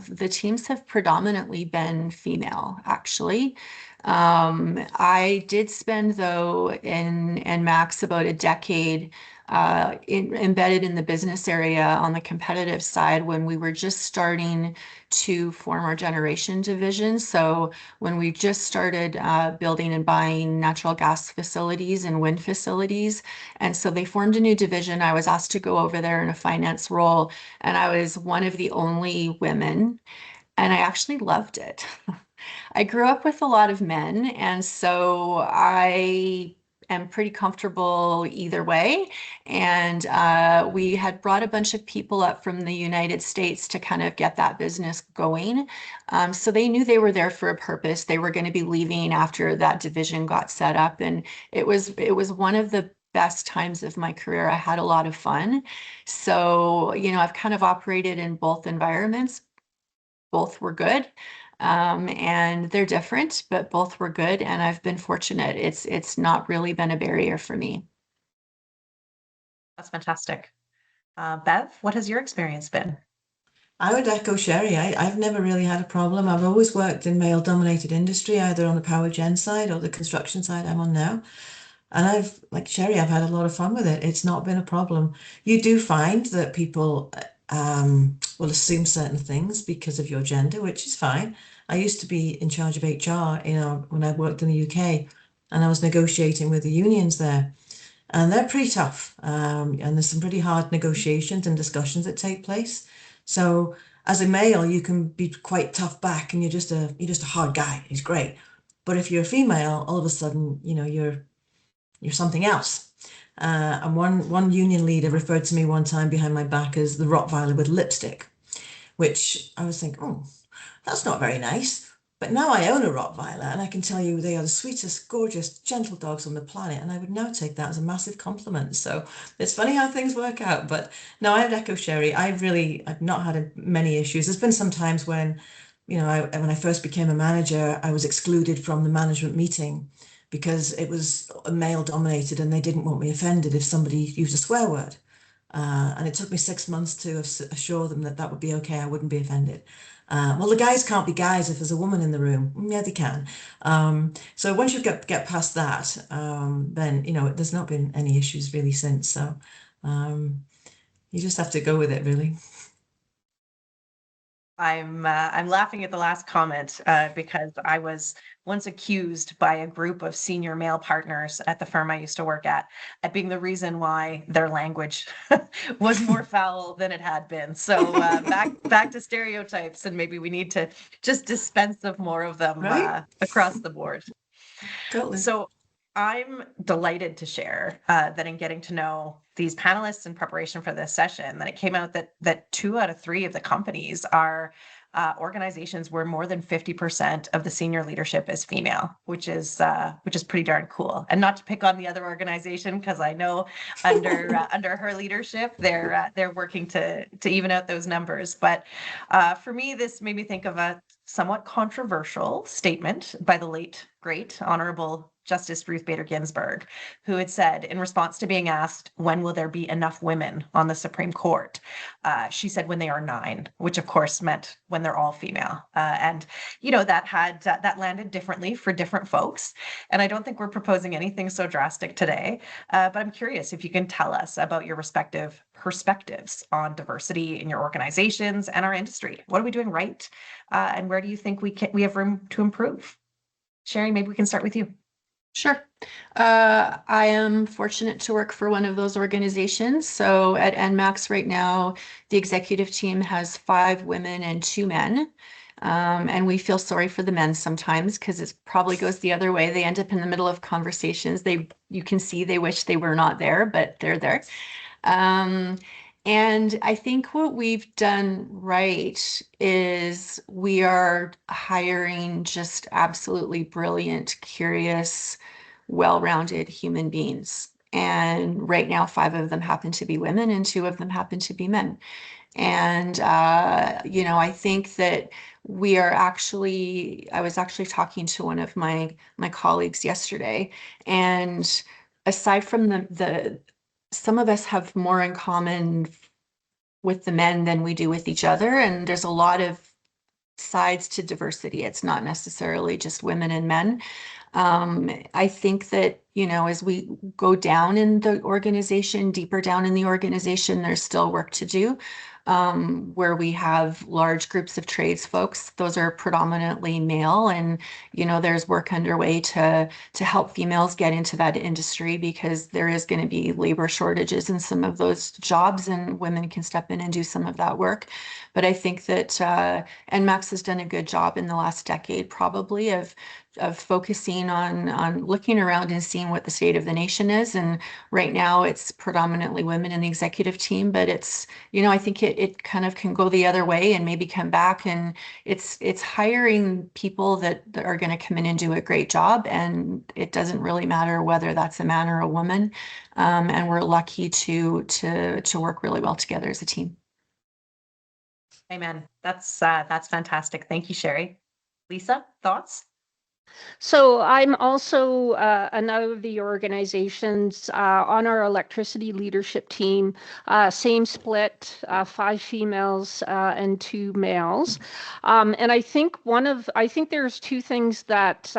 the teams have predominantly been female, actually. I did spend, though, in ENMAX about a decade embedded in the business area on the competitive side when we were just starting to form our generation division. So when we just started building and buying natural gas facilities and wind facilities. And so they formed a new division. I was asked to go over there in a finance role, and I was one of the only women, and I actually loved it. I grew up with a lot of men, and so I am pretty comfortable either way. And we had brought a bunch of people up from the United States to kind of get that business going. So they knew they were there for a purpose. They were going to be leaving after that division got set up. And it was one of the best times of my career. I had a lot of fun. So, you know, I've kind of operated in both environments. Both were good. And they're different, but both were good. And I've been fortunate. It's not really been a barrier for me.
That's fantastic. Bev, what has your experience been?
I would echo Sheri. I've never really had a problem. I've always worked in male-dominated industry, either on the power gen side or the construction side I'm on now. And I've, like Sheri, I've had a lot of fun with it. It's not been a problem. You do find that people will assume certain things because of your gender, which is fine. I used to be in charge of HR, when I worked in the UK, and I was negotiating with the unions there. And they're pretty tough. And there's some pretty hard negotiations and discussions that take place. So as a male, you can be quite tough back, and you're just a hard guy. He's great. But if you're a female, all of a sudden, you're something else. And one union leader referred to me one time behind my back as the Rottweiler with lipstick, which I was thinking, oh, that's not very nice. But now I own a Rottweiler, and I can tell you they are the sweetest, gorgeous, gentle dogs on the planet, and I would now take that as a massive compliment. So it's funny how things work out. But no, I'd echo Sheri. I've not had many issues. There's been some times when, when I first became a manager, I was excluded from the management meeting because it was male dominated, and they didn't want me offended if somebody used a swear word. And it took me 6 months to assure them that would be okay. I wouldn't be offended. Well, the guys can't be guys if there's a woman in the room. Yeah, they can. So once you get past that, then, there's not been any issues really since. So you just have to go with it, really.
I'm laughing at the last comment because I was once accused by a group of senior male partners at the firm I used to work at being the reason why their language was more foul than it had been. So back to stereotypes, and maybe we need to just dispense of more of them across the board.
Totally.
So I'm delighted to share that in getting to know these panelists in preparation for this session, that it came out that 2 out of 3 of the companies are organizations where more than 50% of the senior leadership is female, which is pretty darn cool. And not to pick on the other organization, because I know under her leadership they're working to even out those numbers. But for me, this made me think of a somewhat controversial statement by the late great Honorable Justice Ruth Bader Ginsburg, who had said in response to being asked, when will there be enough women on the Supreme Court? She said, when they are 9, which of course meant when they're all female. And, that landed differently for different folks. And I don't think we're proposing anything so drastic today. But I'm curious if you can tell us about your respective perspectives on diversity in your organizations and our industry. What are we doing right? And where do you think we have room to improve? Sheri, maybe we can start with you.
Sure. I am fortunate to work for one of those organizations. So at ENMAX right now, the executive team has 5 women and 2 men. And we feel sorry for the men sometimes because it probably goes the other way. They end up in the middle of conversations. You can see they wish they were not there, but they're there. And I think what we've done right is we are hiring just absolutely brilliant, curious, well-rounded human beings. And right now, 5 of them happen to be women and 2 of them happen to be men. And, I think that I was actually talking to one of my colleagues yesterday, and aside from some of us have more in common with the men than we do with each other. And there's a lot of sides to diversity. It's not necessarily just women and men. I think that, as we go down in the organization, deeper down in the organization, there's still work to do. Where we have large groups of trades folks, those are predominantly male, and there's work underway to help females get into that industry, because there is going to be labor shortages in some of those jobs, and women can step in and do some of that work. But I think that ENMAX has done a good job in the last decade, probably, of focusing on looking around and seeing what the state of the nation is. And right now it's predominantly women in the executive team, but it's, I think it kind of can go the other way and maybe come back, and it's hiring people that are going to come in and do a great job. And it doesn't really matter whether that's a man or a woman. And we're lucky to work really well together as a team.
Amen. That's fantastic. Thank you, Sheri. Lisa, thoughts?
So I'm also another of the organizations on our electricity leadership team, same split, 5 females and 2 males. And I think there's 2 things that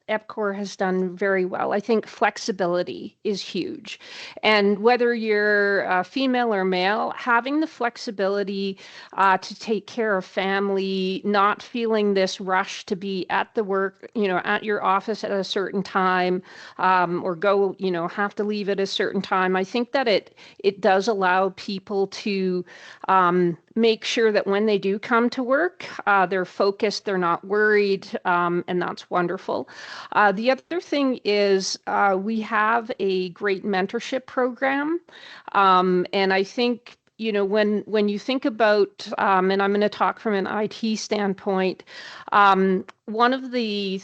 EPCOR has done very well. I think flexibility is huge. And whether you're female or male, having the flexibility to take care of family, not feeling this rush to be at the work, at your office at a certain time, or go, have to leave at a certain time. I think that it does allow people to make sure that when they do come to work, they're focused, they're not worried, and that's wonderful. The other thing is we have a great mentorship program, and I think when you think about, and I'm going to talk from an IT standpoint, one of the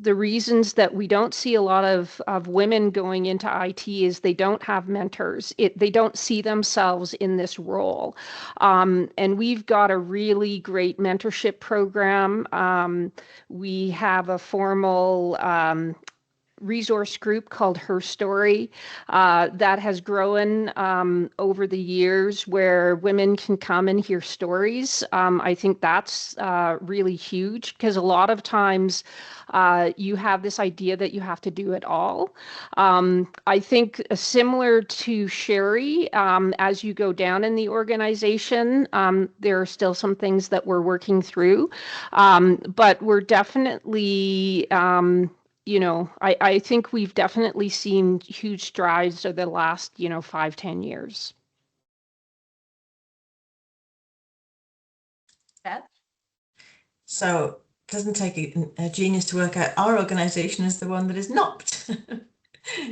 reasons that we don't see a lot of women going into IT is they don't have mentors. They don't see themselves in this role. And we've got a really great mentorship program. We have a formal resource group called Her Story that has grown over the years, where women can come and hear stories. I think that's really huge, because a lot of times you have this idea that you have to do it all. I think similar to Sheri, as you go down in the organization, there are still some things that we're working through, but we're definitely I think we've definitely seen huge strides over the last, 5-10 years.
Beth?
So it doesn't take a genius to work out our organization is the one that is not.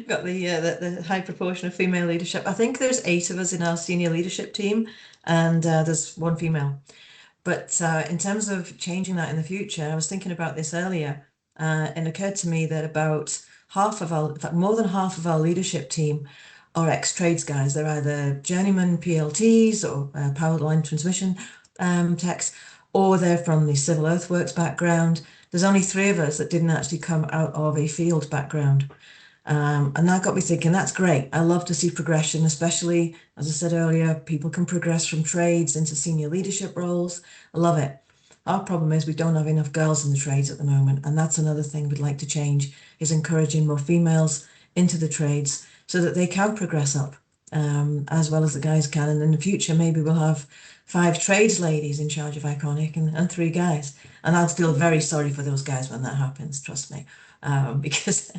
Got the high proportion of female leadership. I think there's 8 of us in our senior leadership team, and there's 1 female. But in terms of changing that in the future, I was thinking about this earlier. And it occurred to me that about in fact, more than half of our leadership team are ex-trades guys. They're either journeyman PLTs or power line transmission techs, or they're from the civil earthworks background. There's only 3 of us that didn't actually come out of a field background. And that got me thinking, that's great. I love to see progression, especially, as I said earlier, people can progress from trades into senior leadership roles. I love it. Our problem is we don't have enough girls in the trades at the moment, and that's another thing we'd like to change, is encouraging more females into the trades so that they can progress up as well as the guys can. And in the future, maybe we'll have 5 trades ladies in charge of Iconic and 3 guys. And I'll feel very sorry for those guys when that happens, trust me, because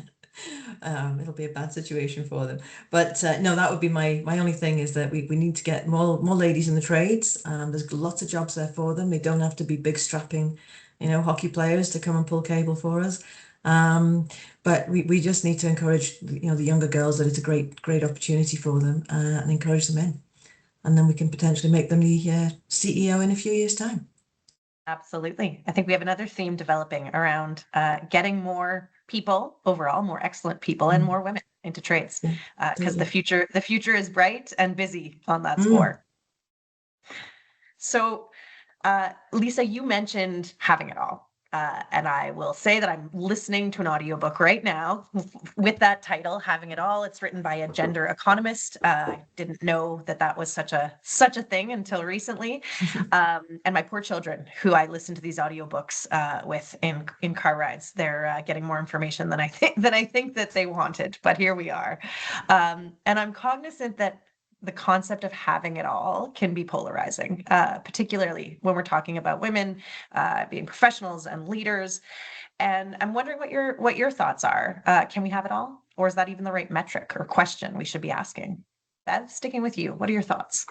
it'll be a bad situation for them. But no, that would be my only thing, is that we need to get more ladies in the trades. There's lots of jobs there for them. They don't have to be big strapping, hockey players to come and pull cable for us. But we just need to encourage the younger girls that it's a great opportunity for them, and encourage them in, and then we can potentially make them the CEO in a few years' time.
Absolutely. I think we have another theme developing around getting more people overall, more excellent people, and more women into trades, because the future is bright and busy on that score. So Lisa, you mentioned having it all. And I will say that I'm listening to an audiobook right now with that title, Having It All. It's written by a gender economist. I didn't know that was such a thing until recently. And my poor children, who I listen to these audiobooks with in car rides, they're getting more information than I think that they wanted. But here we are. And I'm cognizant that the concept of having it all can be polarizing, particularly when we're talking about women being professionals and leaders. And I'm wondering what your thoughts are. Can we have it all? Or is that even the right metric or question we should be asking? Bev, sticking with you, what are your thoughts?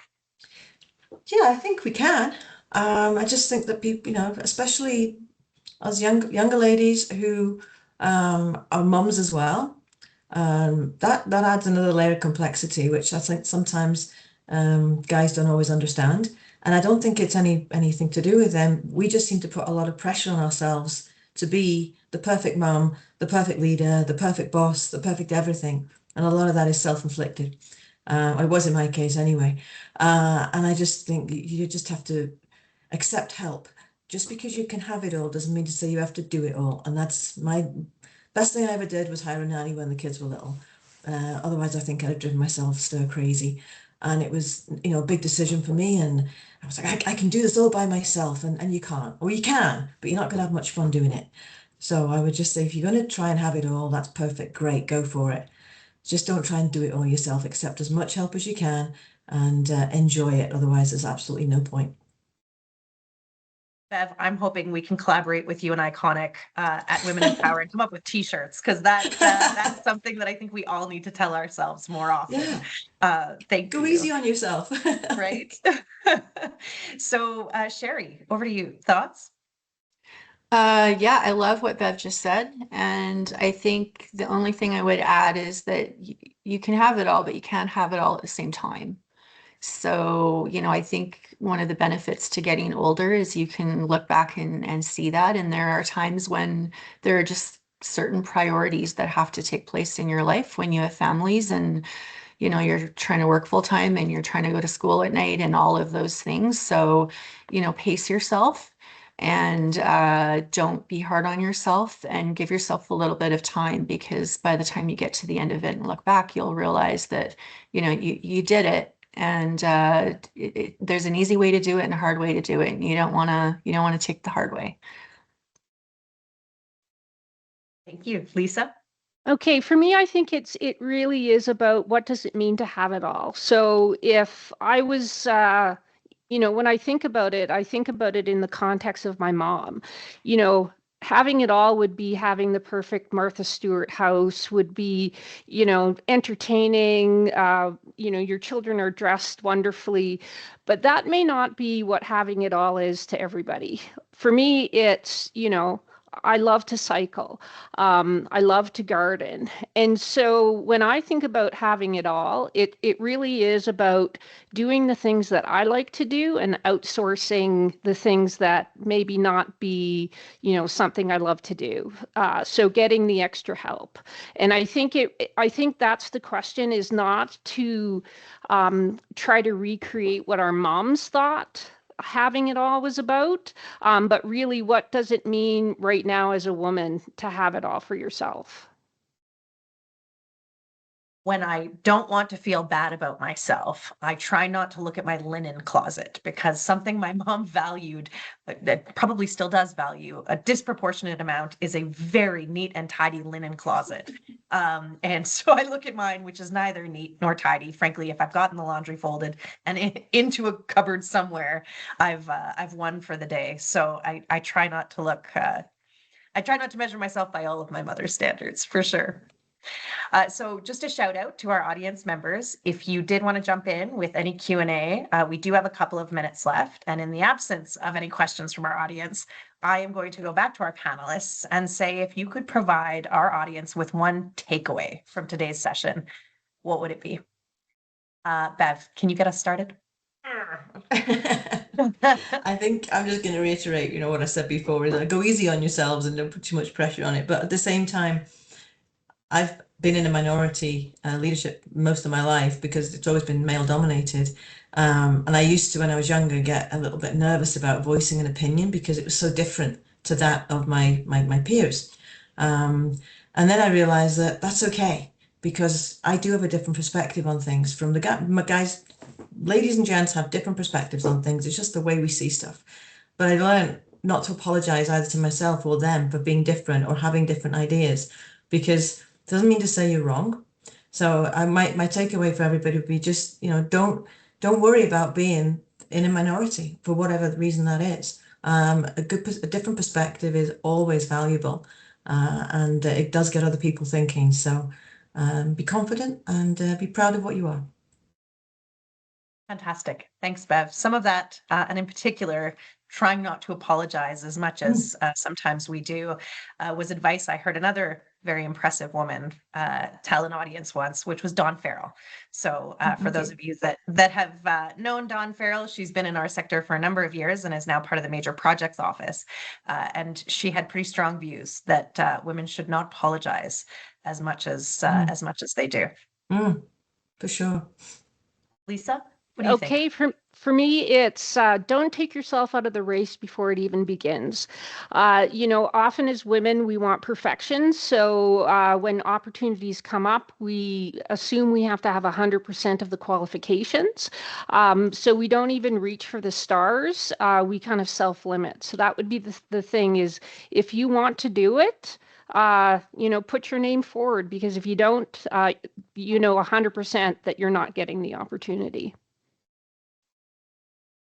Yeah, I think we can. I just think that people, especially as younger ladies who are mums as well. That adds another layer of complexity, which I think sometimes guys don't always understand. And I don't think it's anything to do with them. We just seem to put a lot of pressure on ourselves to be the perfect mum, the perfect leader, the perfect boss, the perfect everything. And a lot of that is self-inflicted. It was in my case anyway. And I just think you just have to accept help. Just because you can have it all doesn't mean to say you have to do it all. And that's my best thing I ever did was hire a nanny when the kids were little. Otherwise, I think I'd have driven myself stir crazy. And it was, a big decision for me. And I was like, I can do this all by myself. And you can't. Or you can, but you're not going to have much fun doing it. So I would just say, if you're going to try and have it all, that's perfect. Great. Go for it. Just don't try and do it all yourself. Accept as much help as you can and enjoy it. Otherwise, there's absolutely no point.
Bev, I'm hoping we can collaborate with you and Iconic at Women+Power and come up with T-shirts, because that's something that I think we all need to tell ourselves more often.
Yeah.
Thank
Go
you.
easy on yourself.
Right? So, Sheri, over to you. Thoughts?
Yeah, I love what Bev just said. And I think the only thing I would add is that you can have it all, but you can't have it all at the same time. So, I think one of the benefits to getting older is you can look back and see that. And there are times when there are just certain priorities that have to take place in your life when you have families and, you're trying to work full time and you're trying to go to school at night and all of those things. So, pace yourself and don't be hard on yourself and give yourself a little bit of time, because by the time you get to the end of it and look back, you'll realize that, you did it. And there's an easy way to do it and a hard way to do it. And you don't want to take the hard way.
Thank you. Lisa?
Okay, for me, I think it really is about what does it mean to have it all. So if I was, when I think about it in the context of my mom. Having it all would be having the perfect Martha Stewart house, would be, entertaining, your children are dressed wonderfully, but that may not be what having it all is to everybody. For me, it's, I love to cycle. I love to garden. And so when I think about having it all, it really is about doing the things that I like to do and outsourcing the things that maybe not be, something I love to do. So getting the extra help. And I think that's the question, is not to try to recreate what our moms thought having it all was about, but really, what does it mean right now as a woman to have it all for yourself?
When I don't want to feel bad about myself, I try not to look at my linen closet, because something my mom valued, that probably still does value, a disproportionate amount, is a very neat and tidy linen closet. And so I look at mine, which is neither neat nor tidy. Frankly, if I've gotten the laundry folded and into a cupboard somewhere, I've won for the day. So I try not to look. I try not to measure myself by all of my mother's standards, for sure. So just a shout out to our audience members. If you did want to jump in with any Q&A, we do have a couple of minutes left. And in the absence of any questions from our audience, I am going to go back to our panelists and say, if you could provide our audience with one takeaway from today's session, what would it be? Bev, can you get us started?
I think I'm just going to reiterate, what I said before, is go easy on yourselves and don't put too much pressure on it. But at the same time, I've been in a minority leadership most of my life because it's always been male dominated. And I used to, when I was younger, get a little bit nervous about voicing an opinion because it was so different to that of my peers. And then I realized that that's okay, because I do have a different perspective on things from my guys. Ladies and gents have different perspectives on things. It's just the way we see stuff. But I learned not to apologize either to myself or them for being different or having different ideas, because it doesn't mean to say you're wrong. So my takeaway for everybody would be just, don't worry about being in a minority for whatever reason that is. A different perspective is always valuable, and it does get other people thinking. So be confident and be proud of what you are.
Fantastic. Thanks, Bev. Some of that, and in particular, trying not to apologize as much as sometimes we do, was advice I heard another very impressive woman tell an audience once, which was Dawn Farrell. So for those of you that have known Dawn Farrell, she's been in our sector for a number of years and is now part of the Major Projects Office. And she had pretty strong views that women should not apologize as much as they do.
For sure.
Lisa? What do you think?
Okay, for me, it's don't take yourself out of the race before it even begins. Often as women, we want perfection. So when opportunities come up, we assume we have to have 100% of the qualifications. So we don't even reach for the stars. We kind of self-limit. So that would be the thing is, if you want to do it, put your name forward, because if you don't, 100% that you're not getting the opportunity.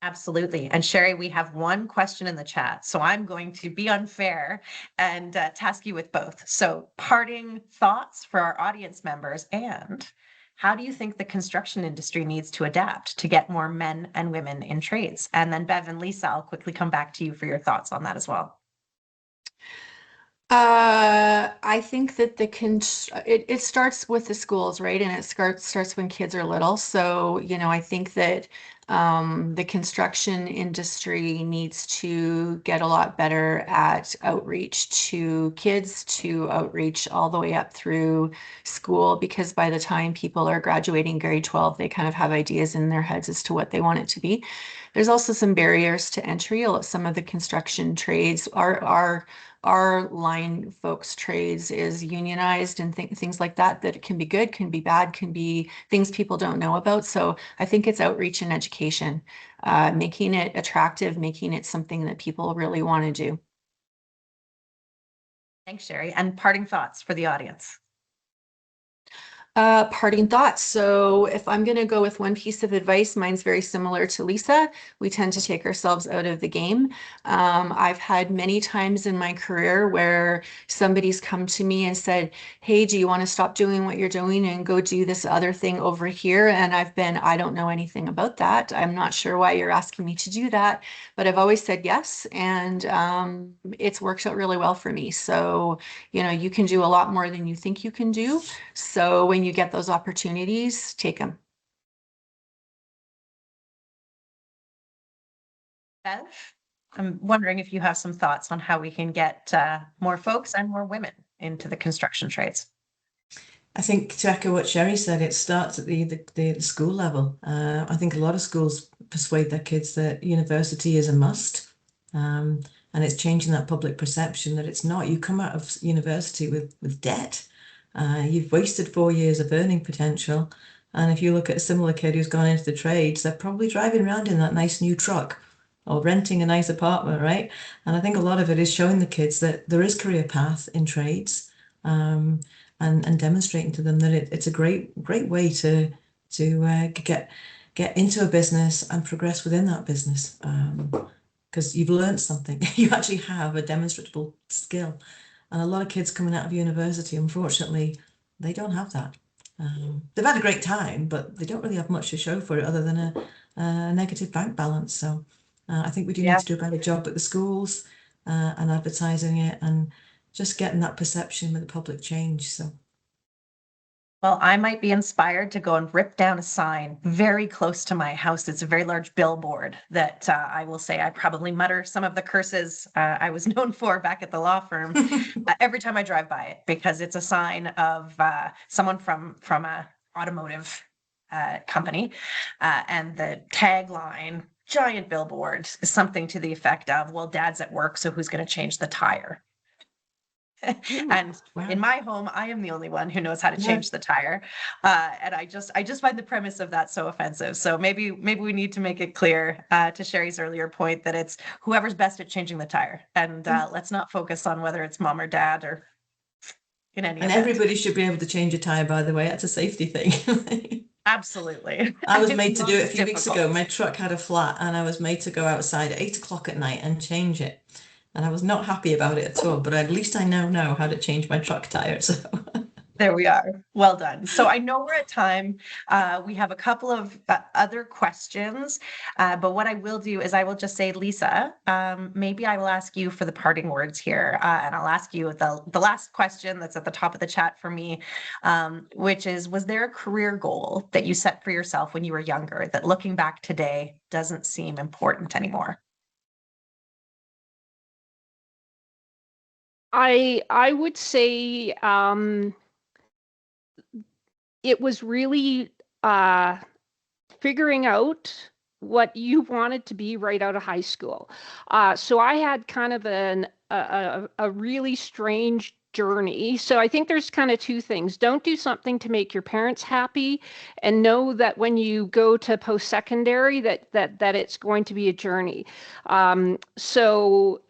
Absolutely. And Sheri, we have one question in the chat, so I'm going to be unfair and task you with both. So parting thoughts for our audience members, and how do you think the construction industry needs to adapt to get more men and women in trades? And then Bev and Lisa, I'll quickly come back to you for your thoughts on that as well.
I think that it starts with the schools, right? And it starts when kids are little. So, I think that the construction industry needs to get a lot better at outreach to kids, to outreach all the way up through school, because by the time people are graduating grade 12, they kind of have ideas in their heads as to what they want it to be. There's also some barriers to entry. Some of the construction trades our line folks trades is unionized, and things like that it can be good, can be bad, can be things people don't know about. So I think it's outreach and education, making it attractive, making it something that people really want to do.
Thanks, Sheri. And parting thoughts for the audience.
Parting thoughts. So if I'm going to go with one piece of advice, mine's very similar to Lisa. We tend to take ourselves out of the game. I've had many times in my career where somebody's come to me and said, hey, do you want to stop doing what you're doing and go do this other thing over here? And I don't know anything about that. I'm not sure why you're asking me to do that, but I've always said yes. And it's worked out really well for me. So, you can do a lot more than you think you can do. So when you get those opportunities, take them.
Bev, I'm wondering if you have some thoughts on how we can get more folks and more women into the construction trades.
I think, to echo what Sheri said, it starts at the school level. I think a lot of schools persuade their kids that university is a must, and it's changing that public perception that it's not. You come out of university with debt. You've wasted 4 years of earning potential. And if you look at a similar kid who's gone into the trades, they're probably driving around in that nice new truck or renting a nice apartment, right? And I think a lot of it is showing the kids that there is career path in trades, and demonstrating to them that it's a great way to get into a business and progress within that business, because you've learned something. You actually have a demonstrable skill. And a lot of kids coming out of university, unfortunately, they don't have that. They've had a great time, but they don't really have much to show for it other than a negative bank balance. So I think we do need to do a better job at the schools and advertising it and just getting that perception with the public change. So.
Well, I might be inspired to go and rip down a sign very close to my house. It's a very large billboard that I will say I probably mutter some of the curses I was known for back at the law firm every time I drive by it, because it's a sign of someone from a automotive company, and the tagline, giant billboard, is something to the effect of, well, Dad's at work, so who's going to change the tire? And in my home, I am the only one who knows how to change the tire. And I just find the premise of that so offensive. So maybe we need to make it clear, to Sheri's earlier point, that it's whoever's best at changing the tire. And let's not focus on whether it's mom or dad or in any event.
And everybody should be able to change a tire, by the way. That's a safety thing.
Absolutely.
I was made to do it a few weeks ago. My truck had a flat and I was made to go outside at 8 o'clock at night and change it. And I was not happy about it at all, but at least I now know how to change my truck tire. So
There we are. Well done. So I know we're at time. We have a couple of other questions, but what I will do is I will just say, Lisa, maybe I will ask you for the parting words here, and I'll ask you the last question that's at the top of the chat for me, which is, was there a career goal that you set for yourself when you were younger that looking back today doesn't seem important anymore?
I would say it was really figuring out what you wanted to be right out of high school. So I had kind of a really strange journey. So I think there's kind of two things. Don't do something to make your parents happy, and know that when you go to post-secondary that it's going to be a journey. So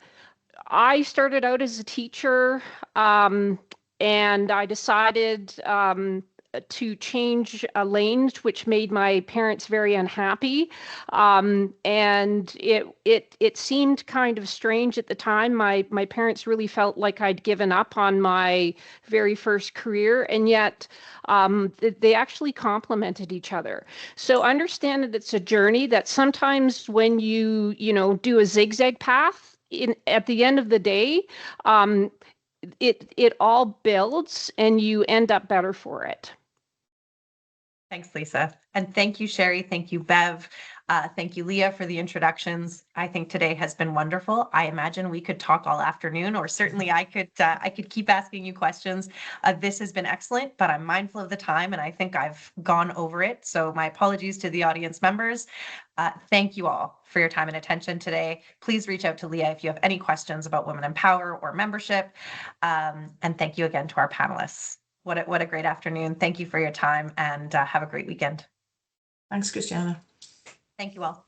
I started out as a teacher, and I decided to change lanes, which made my parents very unhappy. And it seemed kind of strange at the time. My parents really felt like I'd given up on my very first career, and yet they actually complemented each other. So understand that it's a journey, that sometimes when you do a zigzag path, at the end of the day, it all builds and you end up better for it.
Thanks, Lisa. And thank you, Sheri. Thank you, Bev. Thank you, Leah, for the introductions. I think today has been wonderful. I imagine we could talk all afternoon, or certainly I could keep asking you questions. This has been excellent, but I'm mindful of the time and I think I've gone over it. So my apologies to the audience members. Thank you all for your time and attention today. Please reach out to Leah if you have any questions about Women in Power or membership. And thank you again to our panelists. What a great afternoon. Thank you for your time, and have a great weekend.
Thanks, Kristjana.
Thank you all.